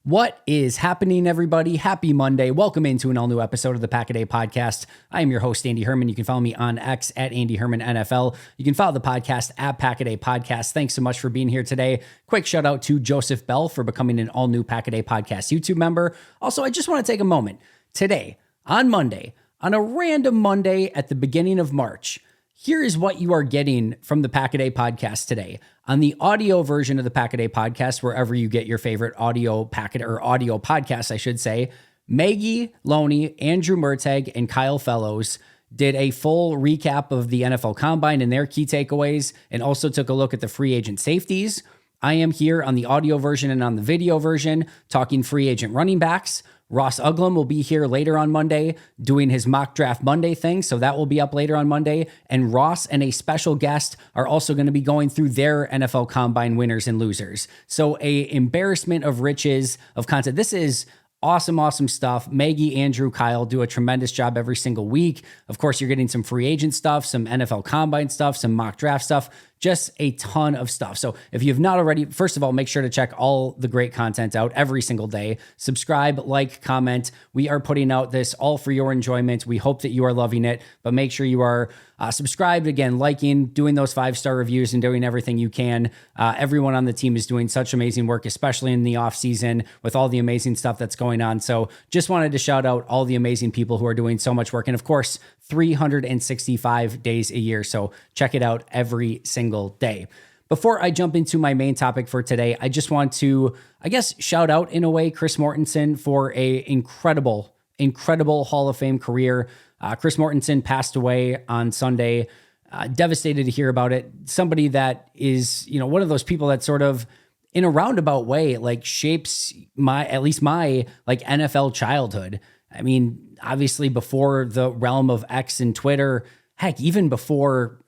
What is happening, everybody? Happy Monday. Welcome into an all-new episode of the Pack-A-Day Podcast. I am your host, Andy Herman. You can follow me on X at Andy Herman NFL. You can follow the podcast at Pack-A-Day Podcast. Thanks so much for being here today. Quick shout out to Joseph Bell for becoming an all-new Pack-A-Day Podcast YouTube member. Also, I just want to take a moment today, on Monday, on a random Monday at the beginning of March. Here is what you are getting from the Pack-A-Day Podcast today. On the audio version of the Pack-A-Day Podcast, wherever you get your favorite audio packet or audio podcast, I should say, Maggie Loney, Andrew Mertag, and Kyle Fellows did a full recap of the NFL Combine and their key takeaways, and also took a look at the free agent safeties. I am here on the audio version and on the video version talking free agent running backs. Ross Uglum will be here later on Monday doing his mock draft Monday thing, so that will be up later on Monday. And Ross and a special guest are also going to be going through their NFL Combine winners and losers. So a embarrassment of riches of content. This is awesome stuff. Maggie, Andrew, Kyle do a tremendous job every single week. Of course, you're getting some free agent stuff, some NFL Combine stuff, some mock draft stuff, just a ton of stuff. So if you have not already, first of all, make sure to check all the great content out every single day. Subscribe, like, comment. We are putting out this all for your enjoyment. We hope that you are loving it, but make sure you are subscribed, again, liking, doing those 5-star reviews, and doing everything you can. Everyone on the team is doing such amazing work, especially in the offseason with all the amazing stuff that's going on. So just wanted to shout out all the amazing people who are doing so much work. And of course, 365 days a year. So check it out every single day. Before I jump into my main topic for today, I just want to, shout out in a way Chris Mortenson for a incredible Hall of Fame career. Chris Mortenson passed away on Sunday. Devastated to hear about it. Somebody that is, one of those people that sort of in a roundabout way, like shapes my NFL childhood. I mean, obviously before the realm of X and Twitter, heck, even before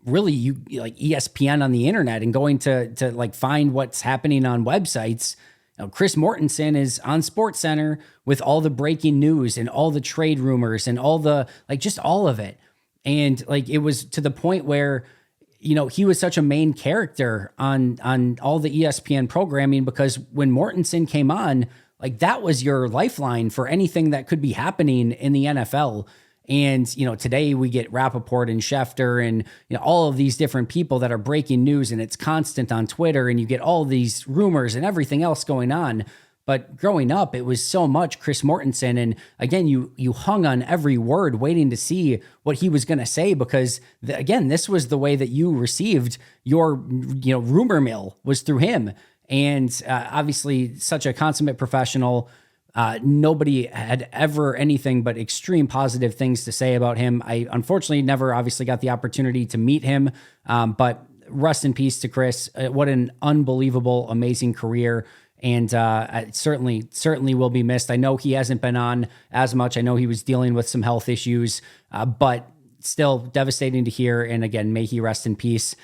ESPN on the internet and going to find what's happening on websites. Chris Mortenson is on SportsCenter with all the breaking news and all the trade rumors and all the, just all of it. And it was to the point where, he was such a main character on all the ESPN programming, because when Mortenson came on, that was your lifeline for anything that could be happening in the NFL. And, today we get Rappaport and Schefter and, all of these different people that are breaking news, and it's constant on Twitter, and you get all these rumors and everything else going on. But growing up, it was so much Chris Mortenson. And again, you hung on every word waiting to see what he was going to say, because again, this was the way that you received your, rumor mill was through him. And obviously such a consummate professional. Nobody had ever anything but extreme positive things to say about him. I unfortunately never obviously got the opportunity to meet him, but rest in peace to Chris. What an unbelievable, amazing career. And certainly will be missed. I know he hasn't been on as much. I know he was dealing with some health issues, but still devastating to hear. And again, may he rest in peace.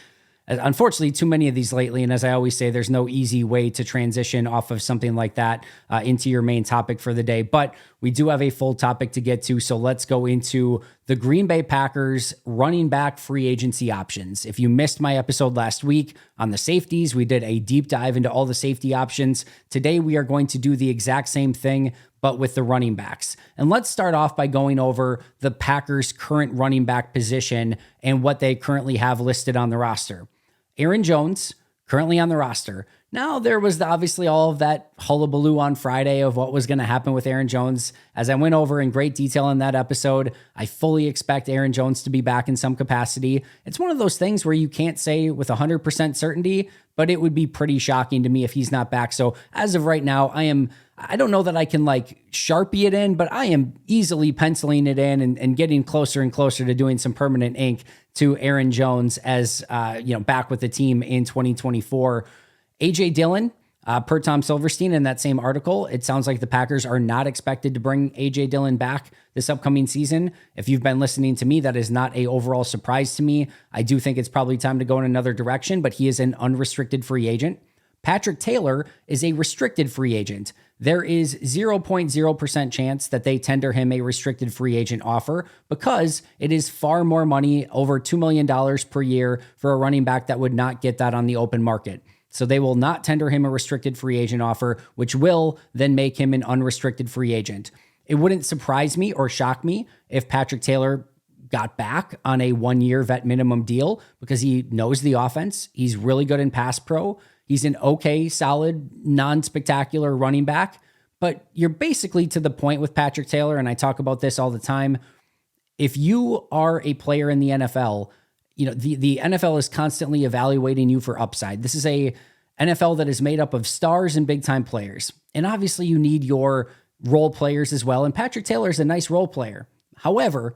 Unfortunately, too many of these lately. And as I always say, there's no easy way to transition off of something like that into your main topic for the day. But we do have a full topic to get to. So let's go into the Green Bay Packers running back free agency options. If you missed my episode last week on the safeties, we did a deep dive into all the safety options. Today, we are going to do the exact same thing, but with the running backs. And let's start off by going over the Packers' current running back position and what they currently have listed on the roster. Aaron Jones, currently on the roster. Now, there was obviously all of that hullabaloo on Friday of what was going to happen with Aaron Jones. As I went over in great detail in that episode, I fully expect Aaron Jones to be back in some capacity. It's one of those things where you can't say with 100% certainty, but it would be pretty shocking to me if he's not back. So as of right now, I don't know that I can Sharpie it in, but I am easily penciling it in and getting closer and closer to doing some permanent ink to Aaron Jones as, back with the team in 2024. AJ Dillon, per Tom Silverstein in that same article, it sounds like the Packers are not expected to bring AJ Dillon back this upcoming season. If you've been listening to me, that is not a overall surprise to me. I do think it's probably time to go in another direction, but he is an unrestricted free agent. Patrick Taylor is a restricted free agent. There is 0.0% chance that they tender him a restricted free agent offer because it is far more money, over $2 million per year for a running back that would not get that on the open market. So they will not tender him a restricted free agent offer, which will then make him an unrestricted free agent. It wouldn't surprise me or shock me if Patrick Taylor got back on a 1-year vet minimum deal because he knows the offense. He's really good in pass pro. He's an okay, solid, non-spectacular running back. But you're basically to the point with Patrick Taylor, and I talk about this all the time. If you are a player in the NFL, the NFL is constantly evaluating you for upside. This is a NFL that is made up of stars and big-time players. And obviously you need your role players as well. And Patrick Taylor is a nice role player. However,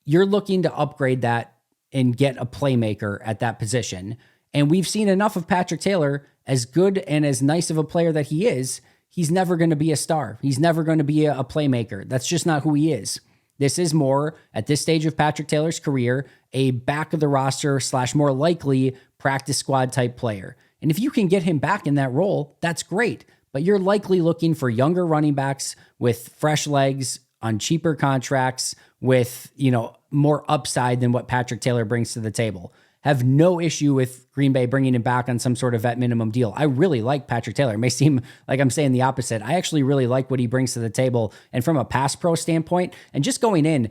you're looking to upgrade that and get a playmaker at that position. And we've seen enough of Patrick Taylor, as good and as nice of a player that he is. He's never going to be a star. He's never going to be a playmaker. That's just not who he is. This is more, at this stage of Patrick Taylor's career, a back of the roster / more likely practice squad type player. And if you can get him back in that role, that's great. But you're likely looking for younger running backs with fresh legs on cheaper contracts with, more upside than what Patrick Taylor brings to the table. Have no issue with Green Bay bringing him back on some sort of vet minimum deal. I really like Patrick Taylor. It may seem like I'm saying the opposite. I actually really like what he brings to the table. And from a pass pro standpoint, and just going in,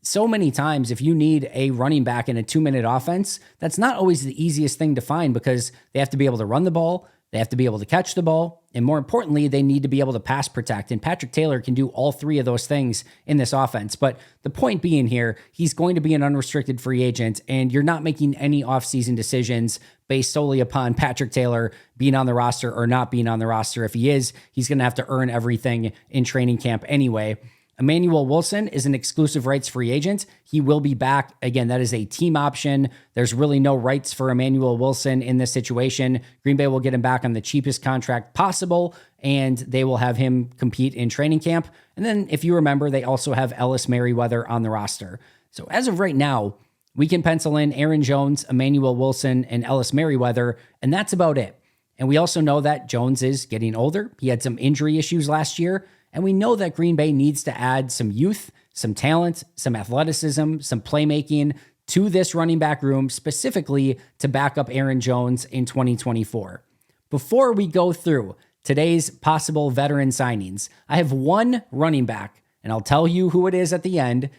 so many times, if you need a running back in a 2-minute offense, that's not always the easiest thing to find because they have to be able to run the ball, they have to be able to catch the ball, and more importantly, they need to be able to pass protect. And Patrick Taylor can do all three of those things in this offense. But the point being here, he's going to be an unrestricted free agent, and you're not making any offseason decisions based solely upon Patrick Taylor being on the roster or not being on the roster. If he is, he's going to have to earn everything in training camp anyway. Emmanuel Wilson is an exclusive rights free agent. He will be back. Again, that is a team option. There's really no rights for Emmanuel Wilson in this situation. Green Bay will get him back on the cheapest contract possible, and they will have him compete in training camp. And then, if you remember, they also have Ellis Merriweather on the roster. So as of right now, we can pencil in Aaron Jones, Emmanuel Wilson, and Ellis Merriweather, and that's about it. And we also know that Jones is getting older. He had some injury issues last year. And we know that Green Bay needs to add some youth, some talent, some athleticism, some playmaking to this running back room, specifically to back up Aaron Jones in 2024. Before we go through today's possible veteran signings, I have one running back, and I'll tell you who it is at the end,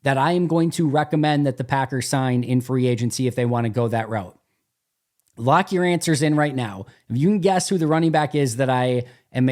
that I am going to recommend that the Packers sign in free agency if they want to go that route. Lock your answers in right now. If you can guess who the running back is that I am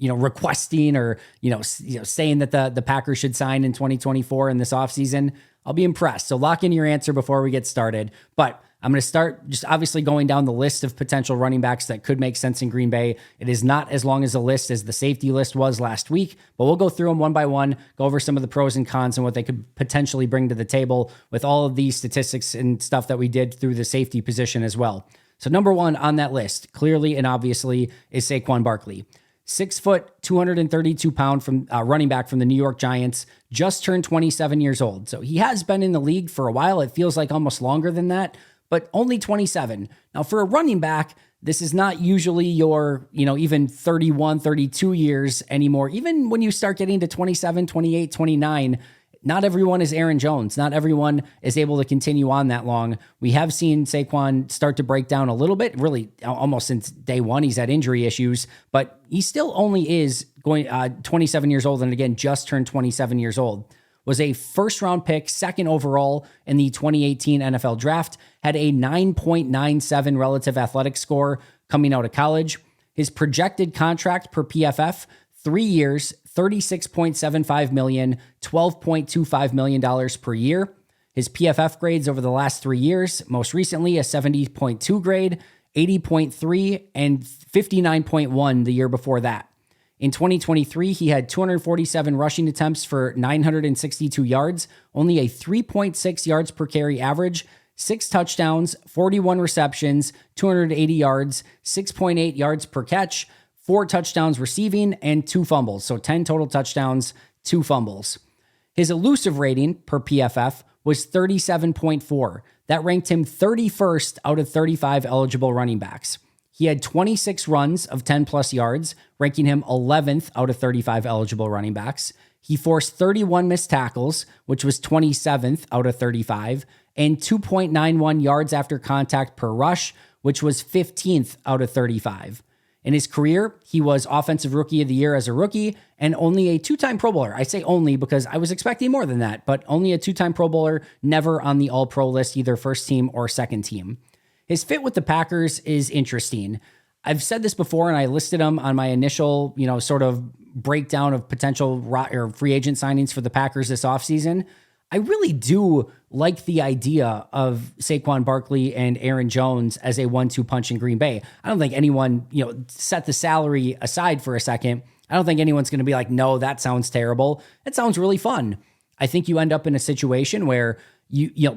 requesting or, saying that the Packers should sign in 2024 in this offseason, I'll be impressed. So lock in your answer before we get started. But I'm going to start just obviously going down the list of potential running backs that could make sense in Green Bay. It is not as long as a list as the safety list was last week, but we'll go through them one by one, go over some of the pros and cons and what they could potentially bring to the table with all of these statistics and stuff that we did through the safety position as well. So number one on that list, clearly and obviously, is Saquon Barkley. 6 foot, 232 pound from running back from the New York Giants, just turned 27 years old. So he has been in the league for a while. It feels like almost longer than that, but only 27. Now for a running back, this is not usually your, even 31, 32 years anymore. Even when you start getting to 27, 28, 29, not everyone is Aaron Jones. Not everyone is able to continue on that long. We have seen Saquon start to break down a little bit, really almost since day one. He's had injury issues, but he still only is 27 years old. And again, just turned 27 years old. Was a first round pick, second overall in the 2018 NFL draft, had a 9.97 relative athletic score coming out of college. His projected contract per PFF, 3 years, $36.75 million, $12.25 million per year. His PFF grades over the last 3 years, most recently a 70.2 grade, 80.3, and 59.1 the year before that. In 2023, he had 247 rushing attempts for 962 yards, only a 3.6 yards per carry average, 6 touchdowns, 41 receptions, 280 yards, 6.8 yards per catch, 4 touchdowns receiving, and 2 fumbles. So 10 total touchdowns, 2 fumbles. His elusive rating per PFF was 37.4. That ranked him 31st out of 35 eligible running backs. He had 26 runs of 10 plus yards, ranking him 11th out of 35 eligible running backs. He forced 31 missed tackles, which was 27th out of 35, and 2.91 yards after contact per rush, which was 15th out of 35. In his career, he was Offensive Rookie of the Year as a rookie and only a two-time Pro Bowler. I say only because I was expecting more than that, but only a two-time Pro Bowler, never on the All-Pro list, either first team or second team. His fit with the Packers is interesting. I've said this before, and I listed him on my initial, sort of breakdown of potential or free agent signings for the Packers this offseason. I really do like the idea of Saquon Barkley and Aaron Jones as a 1-2 punch in Green Bay. I don't think anyone, set the salary aside for a second. I don't think anyone's going to be like, no, that sounds terrible. It sounds really fun. I think you end up in a situation where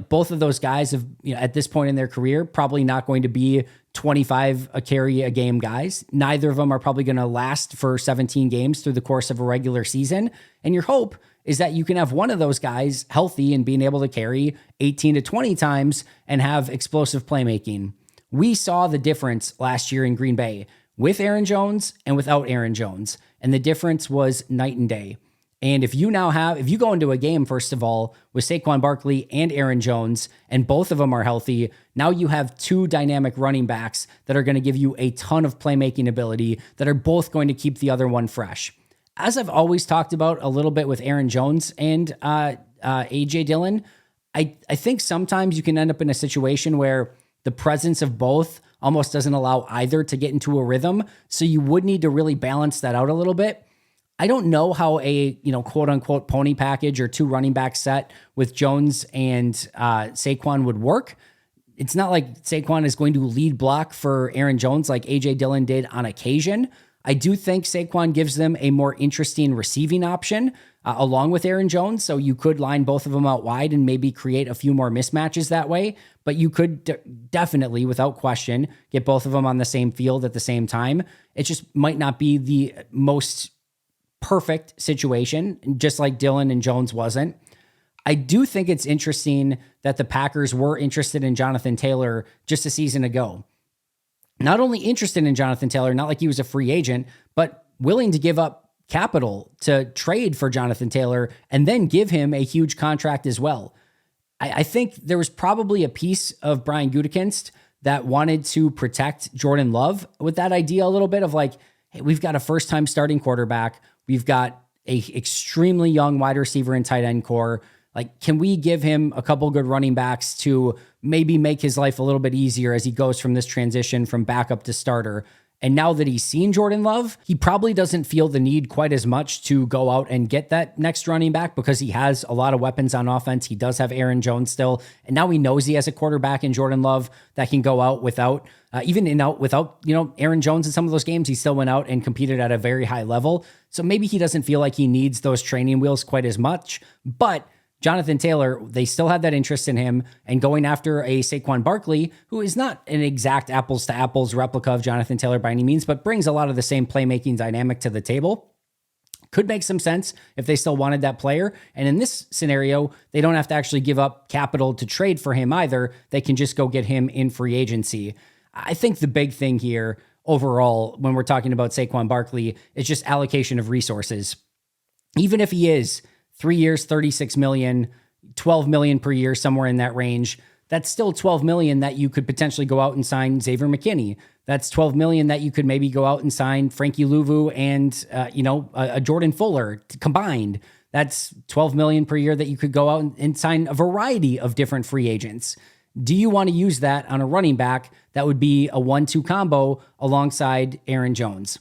both of those guys have, at this point in their career, probably not going to be 25 a carry a game guys. Neither of them are probably going to last for 17 games through the course of a regular season. And your hope is that you can have one of those guys healthy and being able to carry 18 to 20 times and have explosive playmaking. We saw the difference last year in Green Bay with Aaron Jones and without Aaron Jones. And the difference was night and day. And if you go into a game, first of all, with Saquon Barkley and Aaron Jones, and both of them are healthy, now you have two dynamic running backs that are going to give you a ton of playmaking ability that are both going to keep the other one fresh. As I've always talked about a little bit with Aaron Jones and A.J. Dillon, I think sometimes you can end up in a situation where the presence of both almost doesn't allow either to get into a rhythm. So you would need to really balance that out a little bit. I don't know how a, quote unquote pony package or two running back set with Jones and Saquon would work. It's not like Saquon is going to lead block for Aaron Jones like A.J. Dillon did on occasion. I do think Saquon gives them a more interesting receiving option along with Aaron Jones. So you could line both of them out wide and maybe create a few more mismatches that way. But you could definitely, without question, get both of them on the same field at the same time. It just might not be the most perfect situation, just like Dillon and Jones wasn't. I do think it's interesting that the Packers were interested in Jonathan Taylor just a season ago. Not only interested in Jonathan Taylor, not like he was a free agent, but willing to give up capital to trade for Jonathan Taylor and then give him a huge contract as well. I think there was probably a piece of Brian Gutekunst that wanted to protect Jordan Love with that idea a little bit of like, hey, we've got a first-time starting quarterback. We've got a extremely young wide receiver and tight end core. Like, can we give him a couple good running backs to maybe make his life a little bit easier as he goes from this transition from backup to starter? And now that he's seen Jordan Love, he probably doesn't feel the need quite as much to go out and get that next running back because he has a lot of weapons on offense. He does have Aaron Jones still. And now he knows he has a quarterback in Jordan Love that can go out without, Aaron Jones in some of those games. He still went out and competed at a very high level. So maybe he doesn't feel like he needs those training wheels quite as much. But Jonathan Taylor, they still had that interest in him, and going after a Saquon Barkley, who is not an exact apples to apples replica of Jonathan Taylor by any means, but brings a lot of the same playmaking dynamic to the table, could make some sense if they still wanted that player. And in this scenario, they don't have to actually give up capital to trade for him either. They can just go get him in free agency. I think the big thing here overall, when we're talking about Saquon Barkley, is just allocation of resources. Even if he is 3 years, $36 million, $12 million per year, somewhere in that range, that's still $12 million that you could potentially go out and sign Xavier McKinney. That's $12 million that you could maybe go out and sign Frankie Louvu and, a Jordan Fuller combined. That's $12 million per year that you could go out and sign a variety of different free agents. Do you want to use that on a running back that would be a 1-2 combo alongside Aaron Jones?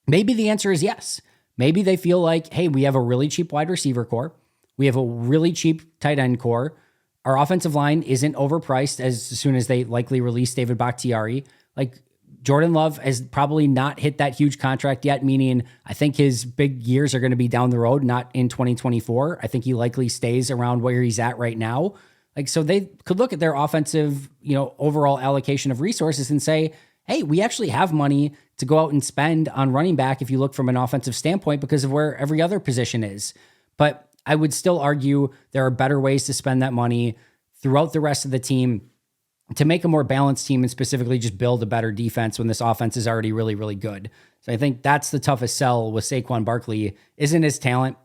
Maybe the answer is yes. Maybe they feel like, hey, we have a really cheap wide receiver core. We have a really cheap tight end core. Our offensive line isn't overpriced as soon as they likely release David Bakhtiari. Like, Jordan Love has probably not hit that huge contract yet, meaning I think his big years are going to be down the road, not in 2024. I think he likely stays around where he's at right now. Like, so they could look at their offensive, overall allocation of resources and say, hey, we actually have money to go out and spend on running back if you look from an offensive standpoint because of where every other position is. But I would still argue there are better ways to spend that money throughout the rest of the team to make a more balanced team and specifically just build a better defense when this offense is already really, really good. So I think that's the toughest sell with Saquon Barkley, isn't his talent.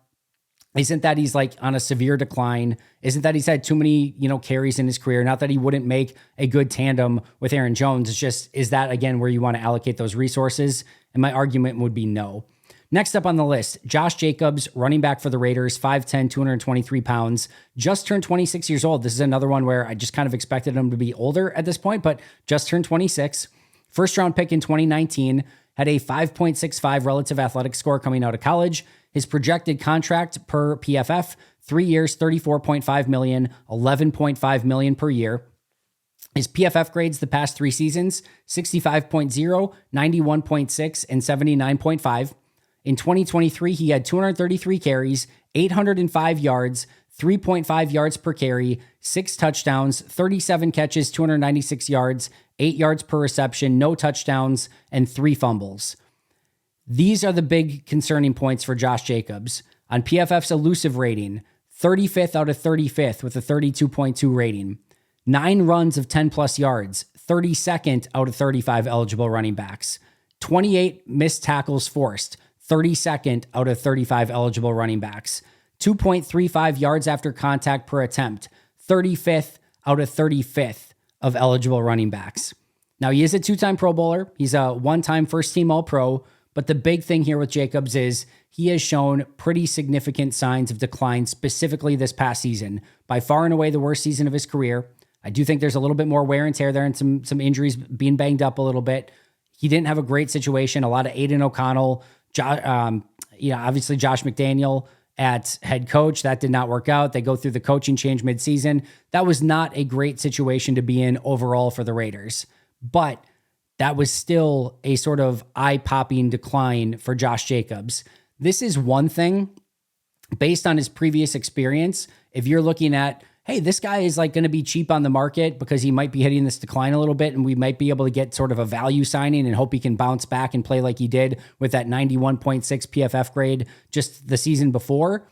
Isn't that he's like on a severe decline? Isn't that he's had too many, carries in his career? Not that he wouldn't make a good tandem with Aaron Jones. It's just, is that again where you want to allocate those resources? And my argument would be no. Next up on the list, Josh Jacobs, running back for the Raiders, 5'10", 223 pounds, just turned 26 years old. This is another one where I just kind of expected him to be older at this point, but just turned 26. First round pick in 2019, had a 5.65 relative athletic score coming out of college. His projected contract per PFF, 3 years, $34.5 million, $11.5 million per year. His PFF grades the past 3 seasons, 65.0, 91.6, and 79.5. In 2023, he had 233 carries, 805 yards, 3.5 yards per carry, 6 touchdowns, 37 catches, 296 yards, 8 yards per reception, no touchdowns, and 3 fumbles. These are the big concerning points for Josh Jacobs. On PFF's elusive rating, 35th out of 35th with a 32.2 rating. 9 runs of 10-plus yards, 32nd out of 35 eligible running backs. 28 missed tackles forced, 32nd out of 35 eligible running backs. 2.35 yards after contact per attempt, 35th out of 35th of eligible running backs. Now, he is a 2-time Pro Bowler. He's a 1-time first-team All-Pro. But the big thing here with Jacobs is he has shown pretty significant signs of decline, specifically this past season. By far and away the worst season of his career. I do think there's a little bit more wear and tear there and some injuries, being banged up a little bit. He didn't have a great situation. A lot of Aiden O'Connell, obviously Josh McDaniel at head coach. That did not work out. They go through the coaching change midseason. That was not a great situation to be in overall for the Raiders. But that was still a sort of eye-popping decline for Josh Jacobs. This is one thing based on his previous experience. If you're looking at, hey, this guy is like going to be cheap on the market because he might be hitting this decline a little bit and we might be able to get sort of a value signing and hope he can bounce back and play like he did with that 91.6 PFF grade just the season before.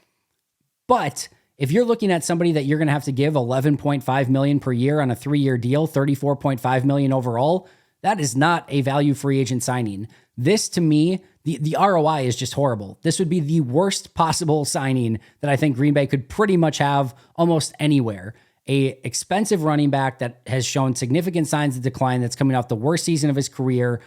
But if you're looking at somebody that you're going to have to give $11.5 million per year on a 3-year deal, $34.5 million overall, that is not a value free agent signing. This, to me, the ROI is just horrible. This would be the worst possible signing that I think Green Bay could pretty much have almost anywhere. A expensive running back that has shown significant signs of decline, that's coming off the worst season of his career,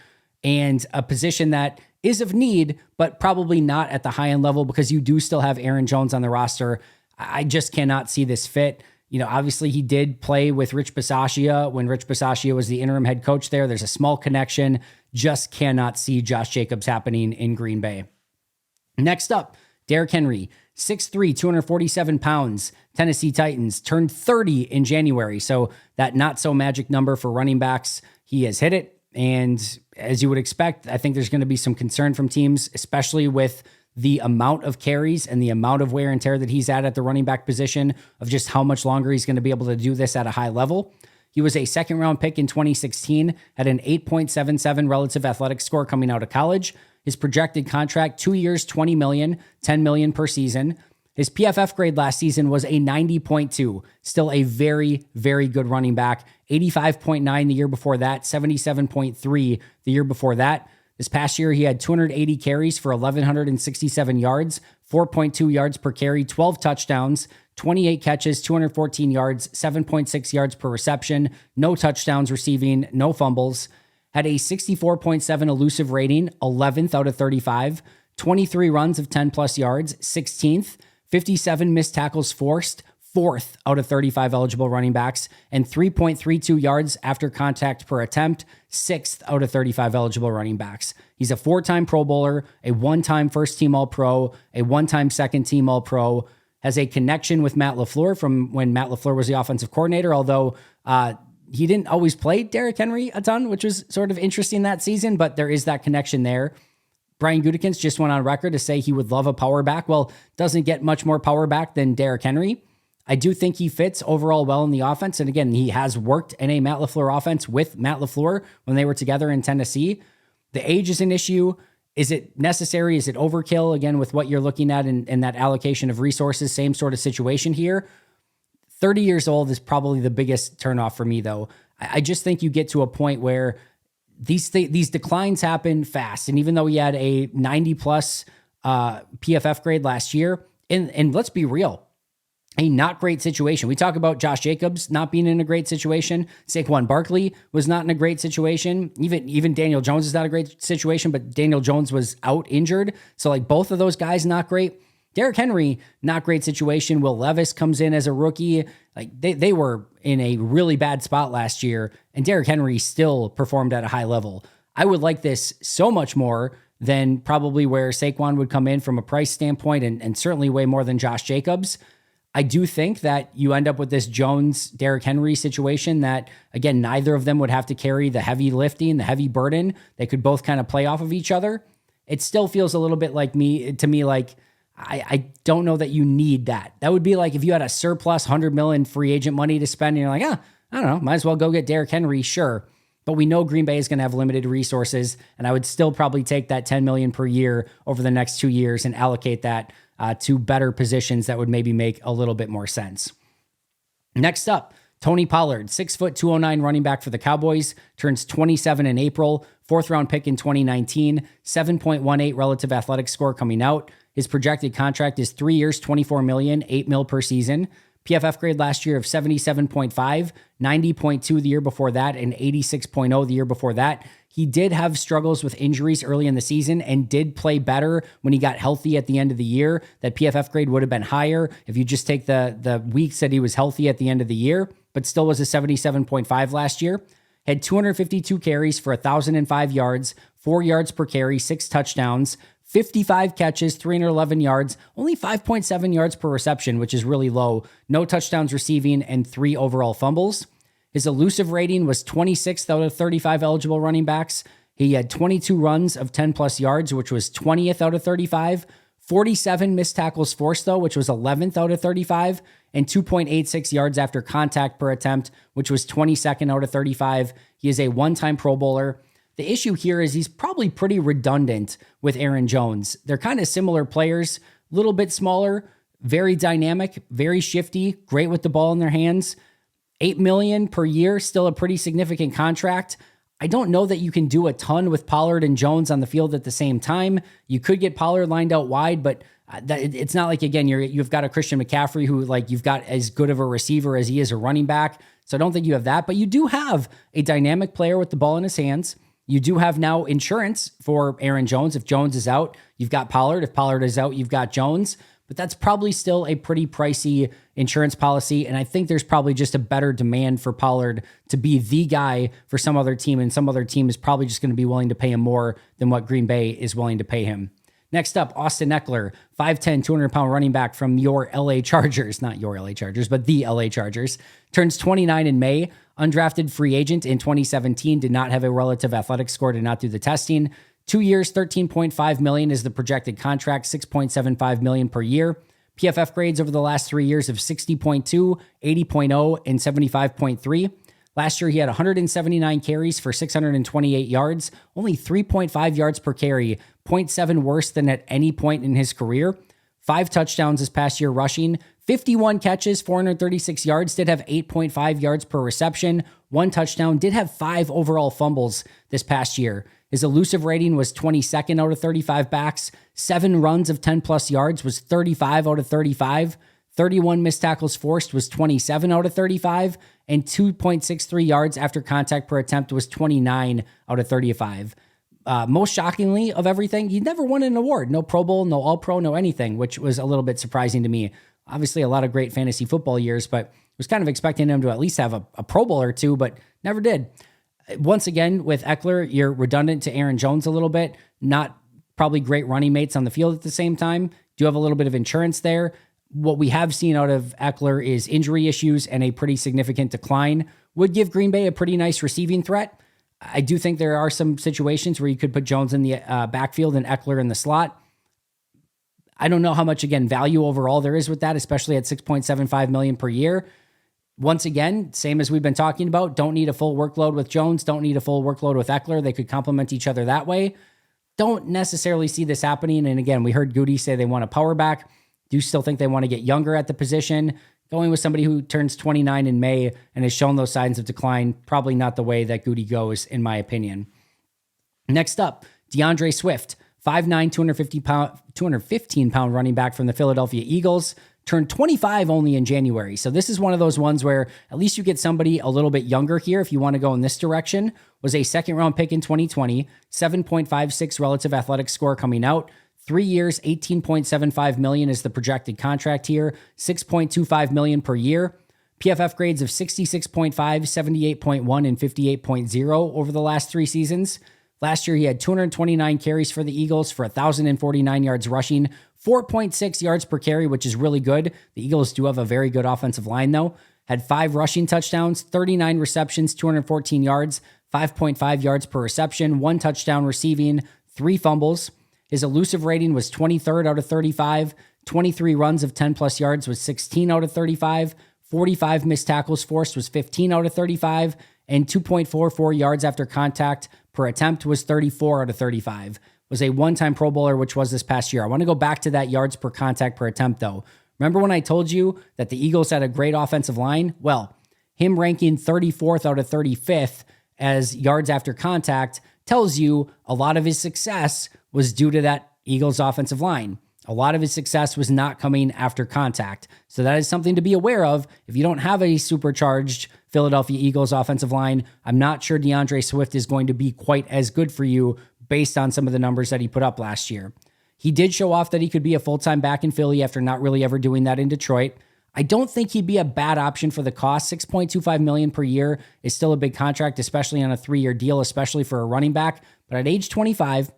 and a position that is of need, but probably not at the high-end level because you do still have Aaron Jones on the roster. I just cannot see this fit. Obviously he did play with Rich Bisaccia when Rich Bisaccia was the interim head coach there. There's a small connection. Just cannot see Josh Jacobs happening in Green Bay. Next up, Derrick Henry, 6'3", 247 pounds, Tennessee Titans, turned 30 in January. So that not so magic number for running backs, he has hit it. And as you would expect, I think there's going to be some concern from teams, especially with the amount of carries and the amount of wear and tear that he's at the running back position, of just how much longer he's going to be able to do this at a high level. He was a 2nd-round pick in 2016, had an 8.77 relative athletic score coming out of college. His projected contract, 2 years, $20 million, $10 million per season. His PFF grade last season was a 90.2, still a very, very good running back. 85.9 the year before that, 77.3 the year before that. This past year, he had 280 carries for 1,167 yards, 4.2 yards per carry, 12 touchdowns, 28 catches, 214 yards, 7.6 yards per reception, no touchdowns receiving, no fumbles. Had a 64.7 elusive rating, 11th out of 35, 23 runs of 10-plus yards, 16th, 57 missed tackles forced, 4th out of 35 eligible running backs, and 3.32 yards after contact per attempt, 6th out of 35 eligible running backs. He's a 4-time Pro Bowler, a 1-time first-team All-Pro, a 1-time second-team All-Pro, has a connection with Matt LaFleur from when Matt LaFleur was the offensive coordinator, although he didn't always play Derrick Henry a ton, which was sort of interesting that season, but there is that connection there. Brian Gutekunst just went on record to say he would love a power back. Well, doesn't get much more power back than Derrick Henry. I do think he fits overall well in the offense. And again, he has worked in a Matt LaFleur offense with Matt LaFleur when they were together in Tennessee. The age is an issue. Is it necessary? Is it overkill? Again, with what you're looking at in that allocation of resources, same sort of situation here. 30 years old is probably the biggest turnoff for me, though. I just think you get to a point where these declines happen fast. And even though he had a 90-plus PFF grade last year, And let's be real, a not great situation. We talk about Josh Jacobs not being in a great situation. Saquon Barkley was not in a great situation. Even Daniel Jones is not a great situation, but Daniel Jones was out injured. So like both of those guys, not great. Derrick Henry, not great situation. Will Levis comes in as a rookie. Like they were in a really bad spot last year, and Derrick Henry still performed at a high level. I would like this so much more than probably where Saquon would come in from a price standpoint, and certainly way more than Josh Jacobs. I do think that you end up with this Jones-Derrick Henry situation that, again, neither of them would have to carry the heavy lifting, the heavy burden. They could both kind of play off of each other. It still feels a little bit like I don't know that you need that. That would be like if you had a surplus $100 million free agent money to spend and you're like, I don't know, might as well go get Derrick Henry, sure. But we know Green Bay is going to have limited resources, and I would still probably take that $10 million per year over the next 2 years and allocate that to better positions that would maybe make a little bit more sense. Next up, Tony Pollard, 6', 209 running back for the Cowboys, turns 27 in April, 4th round pick in 2019, 7.18 relative athletic score coming out. His projected contract is 3 years, $24 million, $8 million per season. PFF grade last year of 77.5, 90.2 the year before that, and 86.0 the year before that. He did have struggles with injuries early in the season and did play better when he got healthy at the end of the year. That PFF grade would have been higher if you just take the weeks that he was healthy at the end of the year, but still was a 77.5 last year. Had 252 carries for 1,005 yards, 4 yards per carry, 6 touchdowns, 55 catches, 311 yards, only 5.7 yards per reception, which is really low. No touchdowns receiving, and 3 overall fumbles. His elusive rating was 26th out of 35 eligible running backs. He had 22 runs of 10 plus yards, which was 20th out of 35. 47 missed tackles forced, though, which was 11th out of 35. And 2.86 yards after contact per attempt, which was 22nd out of 35. He is a one-time Pro Bowler. The issue here is he's probably pretty redundant with Aaron Jones. They're kind of similar players, a little bit smaller, very dynamic, very shifty, great with the ball in their hands. $8 million per year, still a pretty significant contract. I don't know that you can do a ton with Pollard and Jones on the field at the same time. You could get Pollard lined out wide, but it's not like, again, you've got a Christian McCaffrey who, like, you've got as good of a receiver as he is a running back. So I don't think you have that, but you do have a dynamic player with the ball in his hands. You do have now insurance for Aaron Jones. If Jones is out, you've got Pollard. If Pollard is out, you've got Jones. But that's probably still a pretty pricey insurance policy. And I think there's probably just a better demand for Pollard to be the guy for some other team. And some other team is probably just going to be willing to pay him more than what Green Bay is willing to pay him. Next up, Austin Eckler, 5'10", 200-pound running back from your LA Chargers. Not your LA Chargers, but the LA Chargers. Turns 29 in May. Undrafted free agent in 2017. Did not have a relative athletic score. Did not do the testing. 2 years, $13.5 million is the projected contract. $6.75 million per year. PFF grades over the last 3 years of 60.2, 80.0, and 75.3. Last year, he had 179 carries for 628 yards, only 3.5 yards per carry, 0.7 worse than at any point in his career. 5 touchdowns this past year rushing, 51 catches, 436 yards, did have 8.5 yards per reception, 1 touchdown, did have 5 overall fumbles this past year. His elusive rating was 22nd out of 35 backs, 7 runs of 10 plus yards was 35 out of 35, 31 missed tackles forced was 27 out of 35, and 2.63 yards after contact per attempt was 29 out of 35. Most shockingly of everything, he never won an award. No Pro Bowl, no All-Pro, no anything, which was a little bit surprising to me. Obviously, a lot of great fantasy football years, but was kind of expecting him to at least have a Pro Bowl or two, but never did. Once again, with Eckler, you're redundant to Aaron Jones a little bit. Not probably great running mates on the field at the same time. Do have a little bit of insurance there. What we have seen out of Eckler is injury issues and a pretty significant decline. Would give Green Bay a pretty nice receiving threat. I do think there are some situations where you could put Jones in the backfield and Eckler in the slot. I don't know how much, again, value overall there is with that, especially at $6.75 million per year. Once again, same as we've been talking about, don't need a full workload with Jones, don't need a full workload with Eckler. They could complement each other that way. Don't necessarily see this happening. And again, we heard Goody say they want a power back. Do still think they want to get younger at the position. Going with somebody who turns 29 in May and has shown those signs of decline, probably not the way that Goody goes, in my opinion. Next up, DeAndre Swift, 5'9", 215-pound running back from the Philadelphia Eagles. Turned 25 only in January. So this is one of those ones where at least you get somebody a little bit younger here if you want to go in this direction. Was a second-round pick in 2020, 7.56 relative athletic score coming out. 3 years, $18.75 million is the projected contract here, $6.25 million per year. PFF grades of 66.5, 78.1, and 58.0 over the last 3 seasons. Last year, he had 229 carries for the Eagles for 1,049 yards rushing, 4.6 yards per carry, which is really good. The Eagles do have a very good offensive line, though. Had 5 rushing touchdowns, 39 receptions, 214 yards, 5.5 yards per reception, 1 touchdown receiving, 3 fumbles. His elusive rating was 23rd out of 35. 23 runs of 10-plus yards was 16 out of 35. 45 missed tackles forced was 15 out of 35. And 2.44 yards after contact per attempt was 34 out of 35. Was a one-time Pro Bowler, which was this past year. I want to go back to that yards per contact per attempt, though. Remember when I told you that the Eagles had a great offensive line? Well, him ranking 34th out of 35th as yards after contact tells you a lot of his success was due to that Eagles offensive line. A lot of his success was not coming after contact. So that is something to be aware of. If you don't have a supercharged Philadelphia Eagles offensive line, I'm not sure DeAndre Swift is going to be quite as good for you based on some of the numbers that he put up last year. He did show off that he could be a full-time back in Philly after not really ever doing that in Detroit. I don't think he'd be a bad option for the cost. $6.25 million per year is still a big contract, especially on a 3-year deal, especially for a running back. But at age 25,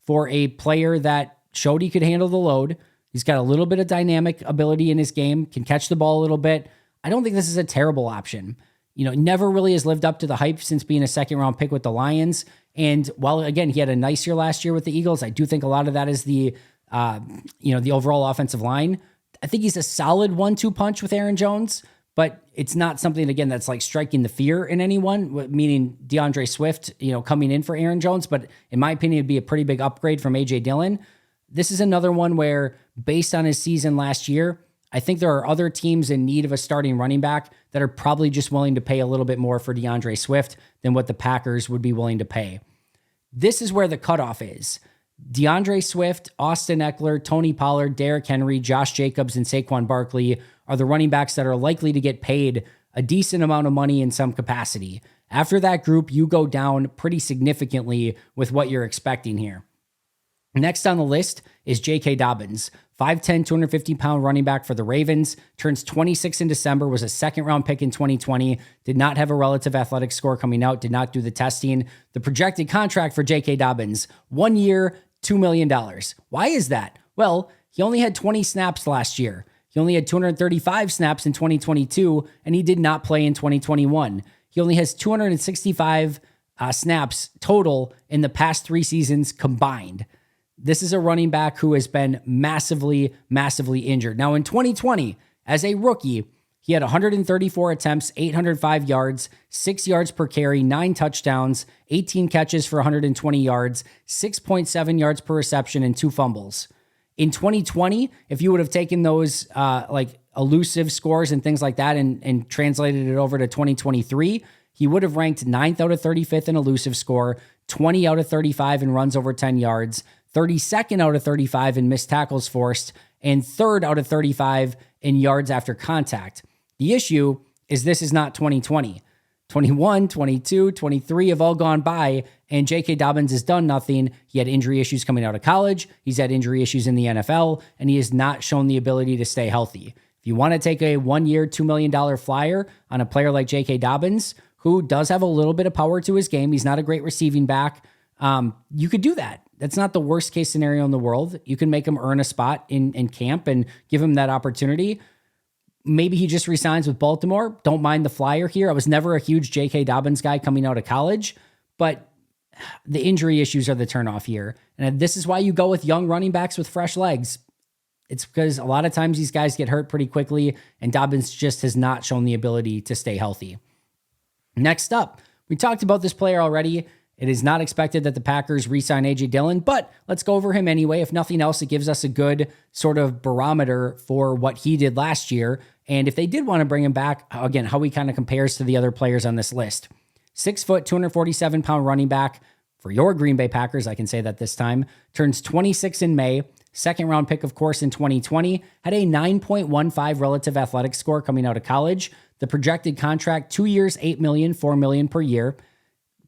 for a player that showed he could handle the load, he's got a little bit of dynamic ability in his game, can catch the ball a little bit. I don't think this is a terrible option. Never really has lived up to the hype since being a second-round pick with the Lions. And while, again, he had a nice year last year with the Eagles, I do think a lot of that is the overall offensive line. I think he's a solid 1-2 punch with Aaron Jones, but it's not something, again, that's like striking the fear in anyone, meaning DeAndre Swift, coming in for Aaron Jones. But in my opinion, it'd be a pretty big upgrade from A.J. Dillon. This is another one where, based on his season last year, I think there are other teams in need of a starting running back that are probably just willing to pay a little bit more for DeAndre Swift than what the Packers would be willing to pay. This is where the cutoff is. DeAndre Swift, Austin Eckler, Tony Pollard, Derrick Henry, Josh Jacobs, and Saquon Barkley are the running backs that are likely to get paid a decent amount of money in some capacity. After that group, you go down pretty significantly with what you're expecting here. Next on the list is J.K. Dobbins, 5'10", 250-pound running back for the Ravens, turns 26 in December, was a second-round pick in 2020, did not have a relative athletic score coming out, did not do the testing. The projected contract for J.K. Dobbins, 1 year, $2 million. Why is that? Well, he only had 20 snaps last year. He only had 235 snaps in 2022, and he did not play in 2021. He only has 265 snaps total in the past 3 seasons combined. This is a running back who has been massively, massively injured. Now, in 2020, as a rookie, he had 134 attempts, 805 yards, 6 yards per carry, 9 touchdowns, 18 catches for 120 yards, 6.7 yards per reception, and 2 fumbles. In 2020, if you would have taken those elusive scores and things like that and translated it over to 2023, he would have ranked 9th out of 35th in elusive score, 20 out of 35 in runs over 10 yards, 32nd out of 35 in missed tackles forced, and 3rd out of 35 in yards after contact. The issue is this is not 2020. 21, 22, 23 have all gone by, and J.K. Dobbins has done nothing. He had injury issues coming out of college. He's had injury issues in the NFL, and he has not shown the ability to stay healthy. If you want to take a 1 year, $2 million flyer on a player like J.K. Dobbins, who does have a little bit of power to his game, he's not a great receiving back, you could do that. That's not the worst case scenario in the world. You can make him earn a spot in camp and give him that opportunity. Maybe he just resigns with Baltimore. Don't mind the flyer here. I was never a huge J.K. Dobbins guy coming out of college, but the injury issues are the turnoff here. And this is why you go with young running backs with fresh legs. It's because a lot of times these guys get hurt pretty quickly, and Dobbins just has not shown the ability to stay healthy. Next up, we talked about this player already. It is not expected that the Packers re-sign A.J. Dillon, but let's go over him anyway. If nothing else, it gives us a good sort of barometer for what he did last year. And if they did want to bring him back, again, how he kind of compares to the other players on this list. 6 foot, 247-pound running back for your Green Bay Packers, I can say that this time, turns 26 in May. Second round pick, of course, in 2020, had a 9.15 relative athletic score coming out of college. The projected contract, 2 years, $8 million, $4 million per year.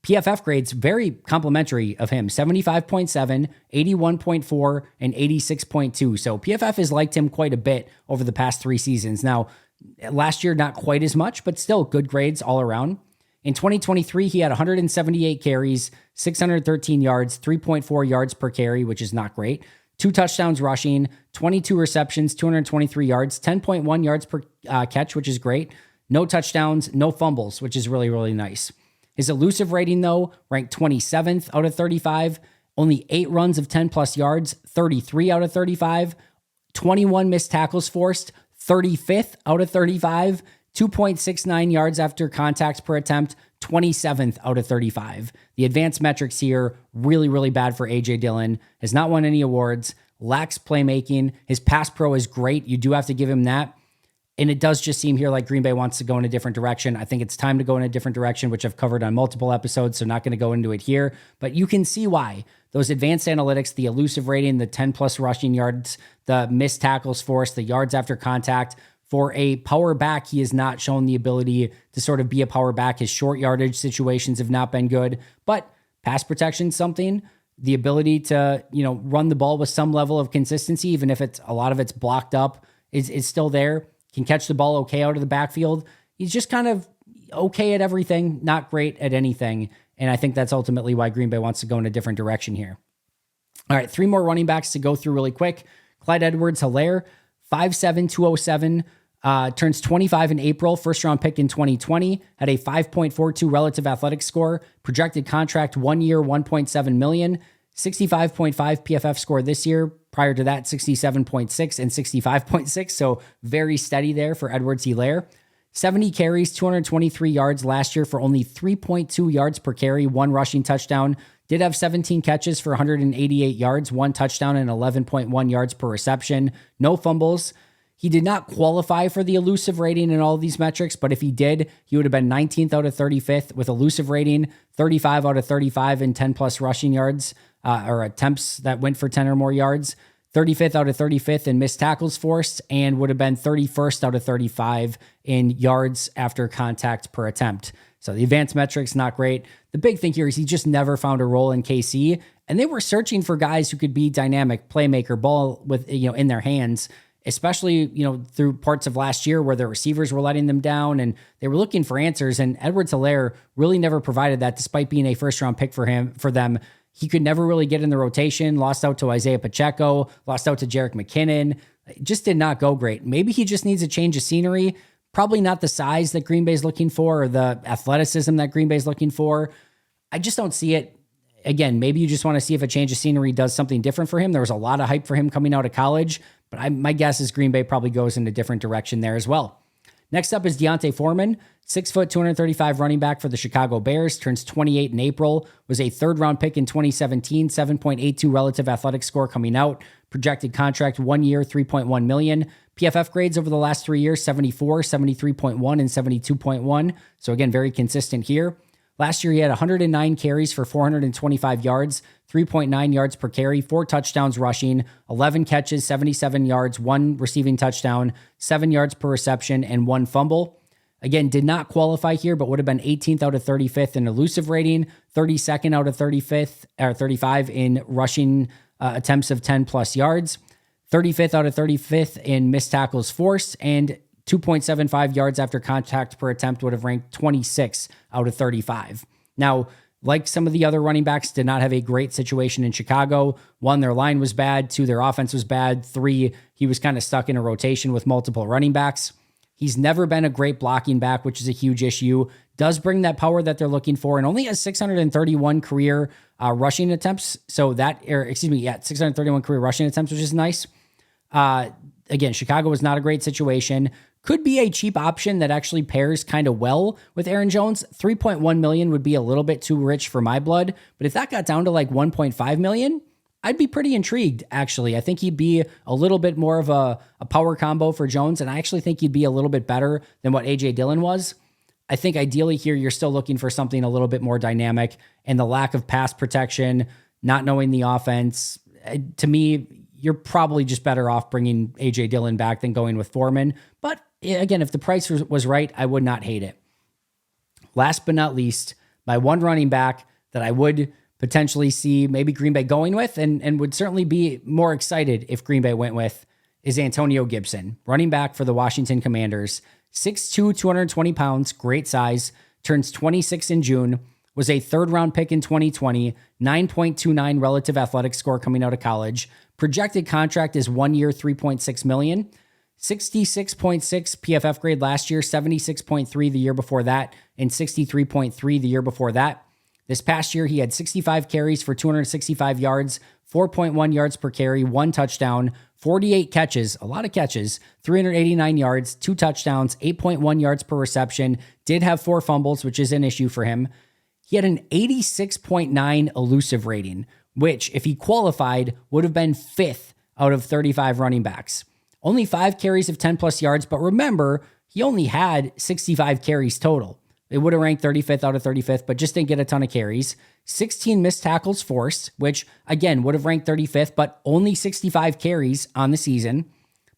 PFF grades very complimentary of him, 75.7, 81.4, and 86.2. So PFF has liked him quite a bit over the past 3 seasons. Now, last year, not quite as much, but still good grades all around. In 2023, he had 178 carries, 613 yards, 3.4 yards per carry, which is not great. 2 touchdowns rushing, 22 receptions, 223 yards, 10.1 yards per catch, which is great. No touchdowns, no fumbles, which is really, really nice. His elusive rating, though, ranked 27th out of 35, only 8 runs of 10 plus yards, 33 out of 35, 21 missed tackles forced, 35th out of 35, 2.69 yards after contact per attempt, 27th out of 35. The advanced metrics here, really, really bad for A.J. Dillon. Has not won any awards, lacks playmaking. His pass pro is great. You do have to give him that. And it does just seem here like Green Bay wants to go in a different direction. I think it's time to go in a different direction, which I've covered on multiple episodes, so not going to go into it here. But you can see why. Those advanced analytics, the elusive rating, the 10-plus rushing yards, the missed tackles forced, the yards after contact. For a power back, he has not shown the ability to sort of be a power back. His short yardage situations have not been good. But pass protection, something. The ability to, run the ball with some level of consistency, even if a lot of it's blocked up, is still there. Can catch the ball okay out of the backfield. He's just kind of okay at everything, not great at anything. And I think that's ultimately why Green Bay wants to go in a different direction here. All right, 3 more running backs to go through really quick. Clyde Edwards-Helaire, 5'7", 207, turns 25 in April, first round pick in 2020, had a 5.42 relative athletic score, projected contract 1 year, $1.7 million, 65.5 PFF score this year. Prior to that, 67.6 and 65.6. So very steady there for Edwards-Helaire. 70 carries, 223 yards last year for only 3.2 yards per carry, 1 rushing touchdown. Did have 17 catches for 188 yards, 1 touchdown and 11.1 yards per reception. No fumbles. He did not qualify for the elusive rating in all of these metrics, but if he did, he would have been 19th out of 35th with elusive rating, 35 out of 35 in 10-plus rushing yards, or attempts that went for 10 or more yards, 35th out of 35th in missed tackles forced, and would have been 31st out of 35 in yards after contact per attempt. So the advanced metrics, not great. The big thing here is he just never found a role in KC, and they were searching for guys who could be dynamic playmaker, ball with, in their hands, especially, through parts of last year where their receivers were letting them down and they were looking for answers. And Edwards-Helaire really never provided that, despite being a first round pick for them. He could never really get in the rotation, lost out to Isaiah Pacheco, lost out to Jerick McKinnon. It just did not go great. Maybe he just needs a change of scenery. Probably not the size that Green Bay's looking for or the athleticism that Green Bay's looking for. I just don't see it. Again, maybe you just want to see if a change of scenery does something different for him. There was a lot of hype for him coming out of college, but my guess is Green Bay probably goes in a different direction there as well. Next up is Deontay Foreman, 6 foot, 235 running back for the Chicago Bears, turns 28 in April, was a 3rd round pick in 2017, 7.82 relative athletic score coming out, projected contract 1 year, $3.1 million. PFF grades over the last 3 years, 74, 73.1, and 72.1. So again, very consistent here. Last year, he had 109 carries for 425 yards, 3.9 yards per carry, 4 touchdowns rushing, 11 catches, 77 yards, 1 receiving touchdown, 7 yards per reception, and 1 fumble. Again, did not qualify here, but would have been 18th out of 35th in elusive rating, 32nd out of 35 in rushing attempts of 10 plus yards, 35th out of 35th in missed tackles forced, and 2.75 yards after contact per attempt would have ranked 26 out of 35. Now, like some of the other running backs, did not have a great situation in Chicago. 1, their line was bad. 2, their offense was bad. 3, he was kind of stuck in a rotation with multiple running backs. He's never been a great blocking back, which is a huge issue. Does bring that power that they're looking for, and only has 631 career rushing attempts. 631 career rushing attempts, which is nice. Again, Chicago was not a great situation. Could be a cheap option that actually pairs kind of well with Aaron Jones. $3.1 million would be a little bit too rich for my blood, but if that got down to like $1.5 million, I'd be pretty intrigued, actually. I think he'd be a little bit more of a power combo for Jones, and I actually think he'd be a little bit better than what A.J. Dillon was. I think ideally here, you're still looking for something a little bit more dynamic, and the lack of pass protection, not knowing the offense, to me, you're probably just better off bringing A.J. Dillon back than going with Foreman. But again, if the price was right, I would not hate it. Last but not least, my one running back that I would potentially see maybe Green Bay going with and would certainly be more excited if Green Bay went with is Antonio Gibson, running back for the Washington Commanders. 6'2", 220 pounds, great size, turns 26 in June, was a third-round pick in 2020, 9.29 relative athletic score coming out of college. Projected contract is 1 year, $3.6 million. 66.6 PFF grade last year, 76.3 the year before that, and 63.3 the year before that. This past year, he had 65 carries for 265 yards, 4.1 yards per carry, 1 touchdown, 48 catches, a lot of catches, 389 yards, 2 touchdowns, 8.1 yards per reception, did have 4 fumbles, which is an issue for him. He had an 86.9 elusive rating, which, if he qualified, would have been 5th out of 35 running backs. Only 5 carries of 10 plus yards, but remember, he only had 65 carries total. It would have ranked 35th out of 35th, but just didn't get a ton of carries. 16 missed tackles forced, which again would have ranked 35th, but only 65 carries on the season,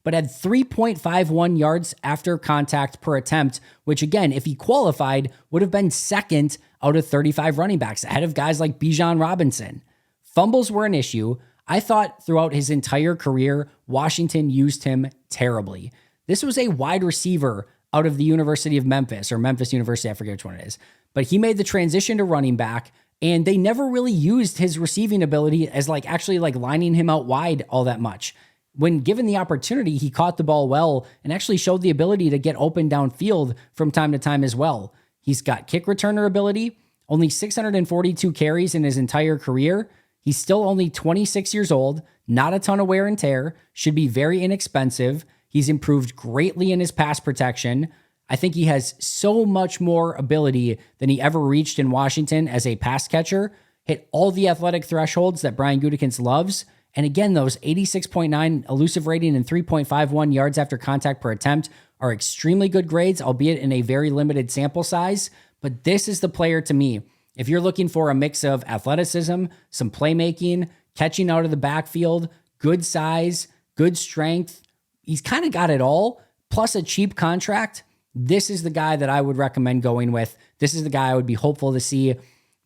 but had 3.51 yards after contact per attempt, which again, if he qualified, would have been 2nd out of 35 running backs, ahead of guys like Bijan Robinson. Fumbles were an issue. I thought throughout his entire career, Washington used him terribly. This was a wide receiver out of the University of Memphis, or Memphis University, I forget which one it is. But he made the transition to running back, and they never really used his receiving ability as actually lining him out wide all that much. When given the opportunity, he caught the ball well and actually showed the ability to get open downfield from time to time as well. He's got kick returner ability, only 642 carries in his entire career. He's still only 26 years old, not a ton of wear and tear, should be very inexpensive. He's improved greatly in his pass protection. I think he has so much more ability than he ever reached in Washington as a pass catcher, hit all the athletic thresholds that Brian Gutekunst loves. And again, those 86.9 elusive rating and 3.51 yards after contact per attempt are extremely good grades, albeit in a very limited sample size. But this is the player to me. If you're looking for a mix of athleticism, some playmaking, catching out of the backfield, good size, good strength, he's kind of got it all, plus a cheap contract. This is the guy that I would recommend going with. This is the guy I would be hopeful to see.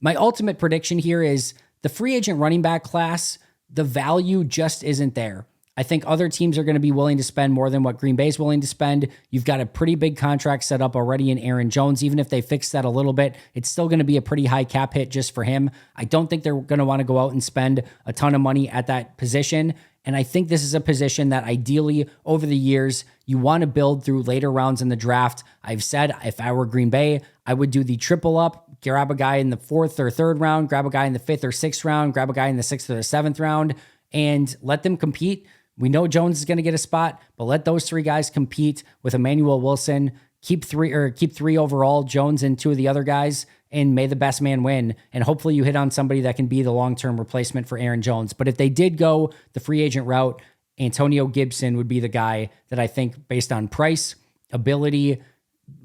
My ultimate prediction here is the free agent running back class, the value just isn't there. I think other teams are going to be willing to spend more than what Green Bay is willing to spend. You've got a pretty big contract set up already in Aaron Jones. Even if they fix that a little bit, it's still going to be a pretty high cap hit just for him. I don't think they're going to want to go out and spend a ton of money at that position. And I think this is a position that ideally over the years, you want to build through later rounds in the draft. I've said if I were Green Bay, I would do the triple up, grab a guy in the 4th or 3rd round, grab a guy in the 5th or 6th round, grab a guy in the 6th or the 7th round, and let them compete. We know Jones is going to get a spot, but let those 3 guys compete with Emmanuel Wilson. Keep 3 overall, Jones and 2 of the other guys, and may the best man win. And hopefully you hit on somebody that can be the long-term replacement for Aaron Jones. But if they did go the free agent route, Antonio Gibson would be the guy that I think, based on price, ability,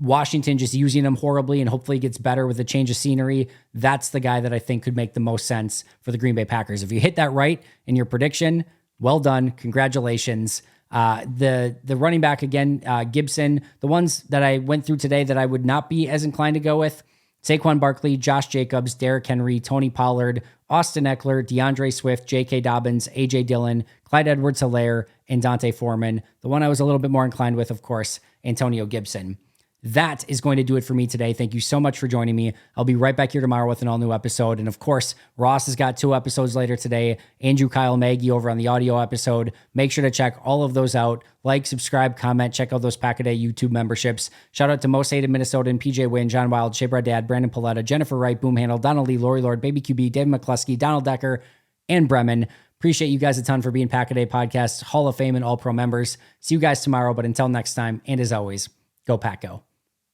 Washington just using him horribly and hopefully gets better with a change of scenery, that's the guy that I think could make the most sense for the Green Bay Packers. If you hit that right in your prediction, well done. Congratulations. The running back again, Gibson, the ones that I went through today that I would not be as inclined to go with, Saquon Barkley, Josh Jacobs, Derrick Henry, Tony Pollard, Austin Eckler, DeAndre Swift, J.K. Dobbins, A.J. Dillon, Clyde Edwards-Helaire, and Dante Foreman. The one I was a little bit more inclined with, of course, Antonio Gibson. That is going to do it for me today. Thank you so much for joining me. I'll be right back here tomorrow with an all-new episode. And of course, Ross has got 2 episodes later today. Andrew, Kyle, Maggie over on the audio episode. Make sure to check all of those out. Like, subscribe, comment, check out those Pack-A-Day YouTube memberships. Shout out to Most Hated Minnesotan, PJ Wynn, John Wild, Shea Brad Dad, Brandon Paletta, Jennifer Wright, Boom Handle, Donald Lee, Lori Lord, Baby QB, David McCluskey, Donald Decker, and Bremen. Appreciate you guys a ton for being Pack-A-Day Podcast Hall of Fame and All-Pro members. See you guys tomorrow, but until next time, and as always, go Pack Go.